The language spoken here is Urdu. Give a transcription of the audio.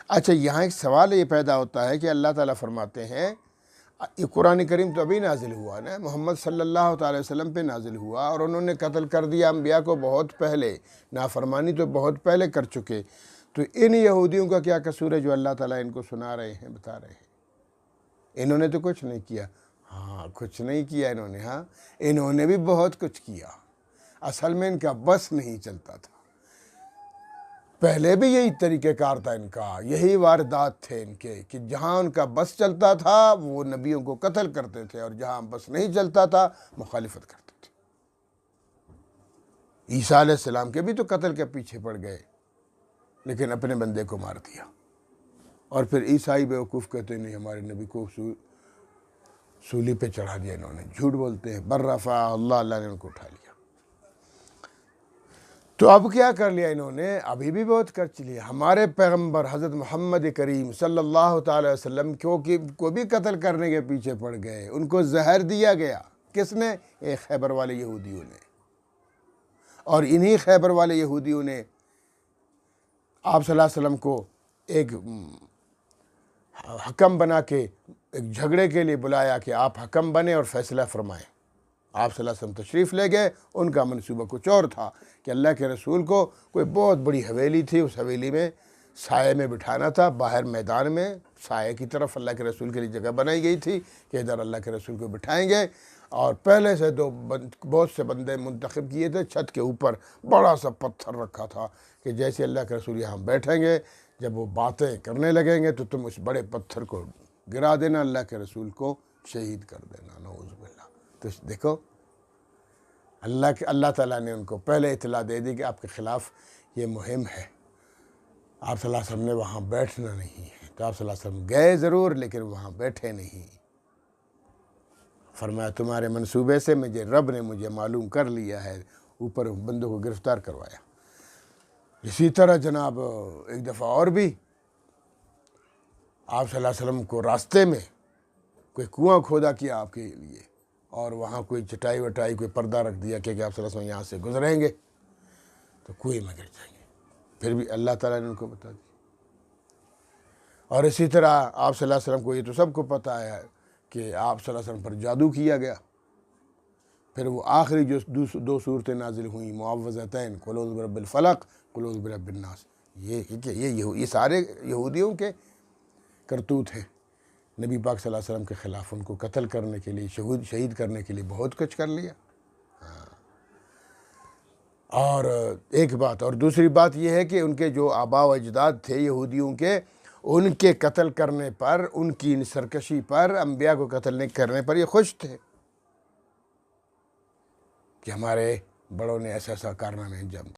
اچھا، یہاں ایک سوال یہ پیدا ہوتا ہے کہ اللہ تعالیٰ فرماتے ہیں، یہ قرآن کریم تو ابھی نازل ہوا نا، محمد صلی اللہ تعالی وسلم پہ نازل ہوا، اور انہوں نے قتل کر دیا انبیاء کو بہت پہلے، نافرمانی تو بہت پہلے کر چکے، تو ان یہودیوں کا کیا قصور ہے جو اللہ تعالیٰ ان کو سنا رہے ہیں، بتا رہے ہیں؟ انہوں نے تو کچھ نہیں کیا۔ ہاں، کچھ نہیں کیا انہوں نے، ہاں انہوں نے بھی بہت کچھ کیا، اصل میں ان کا بس نہیں چلتا تھا۔ پہلے بھی یہی طریقہ کار تھا ان کا، یہی واردات تھے ان کے، کہ جہاں ان کا بس چلتا تھا وہ نبیوں کو قتل کرتے تھے، اور جہاں بس نہیں چلتا تھا مخالفت کرتے تھے۔ عیسیٰ علیہ السلام کے بھی تو قتل کے پیچھے پڑ گئے، لیکن اپنے بندے کو مار دیا، اور پھر عیسائی بیوقوف کہتے نہیں ہمارے نبی کو سولی پہ چڑھا دیا، انہوں نے جھوٹ بولتے ہیں، بر رفع اللہ نے ان کو اٹھا لیا۔ تو اب کیا کر لیا انہوں نے؟ ابھی بھی بہت کر چلی۔ ہمارے پیغمبر حضرت محمد کریم صلی اللہ تعالی وسلم کو بھی قتل کرنے کے پیچھے پڑ گئے، ان کو زہر دیا گیا۔ کس نے؟ ایک خیبر والے یہودیوں نے، اور انہی خیبر والے یہودیوں نے آپ صلی اللہ علیہ وسلم کو ایک حکم بنا کے ایک جھگڑے کے لیے بلایا کہ آپ حکم بنے اور فیصلہ فرمائیں۔ آپ صلی اللہ علیہ وسلم تشریف لے گئے، ان کا منصوبہ کچھ اور تھا کہ اللہ کے رسول کو کوئی بہت بڑی حویلی تھی، اس حویلی میں سائے میں بٹھانا تھا، باہر میدان میں سائے کی طرف اللہ کے رسول کے لیے جگہ بنائی گئی تھی کہ ادھر اللہ کے رسول کو بٹھائیں گے، اور پہلے سے بہت سے بندے منتخب کیے تھے۔ چھت کے اوپر بڑا سا پتھر رکھا تھا کہ جیسے اللہ کے رسول یہاں بیٹھیں گے، جب وہ باتیں کرنے لگیں گے تو تم اس بڑے پتھر کو گرا دینا، اللہ کے رسول کو شہید کر دینا، نعوذ باللہ۔ تو دیکھو اللہ تعالیٰ نے ان کو پہلے اطلاع دے دی کہ آپ کے خلاف یہ مہم ہے، آپ صلی اللہ علیہ وسلم نے وہاں بیٹھنا نہیں ہے۔ تو آپ صلی اللہ علیہ وسلم گئے ضرور، لیکن وہاں بیٹھے نہیں۔ فرمایا تمہارے منصوبے سے رب نے مجھے معلوم کر لیا ہے، اوپر بندوں کو گرفتار کروایا۔ اسی طرح جناب ایک دفعہ اور بھی آپ صلی اللہ علیہ وسلم کو راستے میں کوئی کنواں کھودا کیا آپ کے لیے، اور وہاں کوئی چٹائی وٹائی کوئی پردہ رکھ دیا کہ آپ صلی اللہ علیہ وسلم یہاں سے گزریں گے تو کنویں میں گر جائیں گے، پھر بھی اللہ تعالیٰ نے ان کو بتا دیا۔ اور اسی طرح آپ صلی اللہ علیہ وسلم کو یہ تو سب کو پتہ ہے کہ آپ صلی اللہ علیہ وسلم پر جادو کیا گیا، پھر وہ آخری جو دو صورتیں نازل ہوئیں، معوذتین، قل اعوذ برب الفلق، قل اعوذ برب الناس، یہ سارے یہودیوں کے کرتوت ہیں۔ نبی پاک صلی اللہ علیہ وسلم کے خلاف ان کو قتل کرنے کے لیے، شہید کرنے کے لیے بہت کچھ کر لیا۔ اور ایک بات، اور دوسری بات یہ ہے کہ ان کے جو آباء و اجداد تھے یہودیوں کے، ان کے قتل کرنے پر، ان کی سرکشی پر، انبیاء کو قتل نہیں کرنے پر یہ خوش تھے کہ ہمارے بڑوں نے ایسا کارنامے انجام دیا۔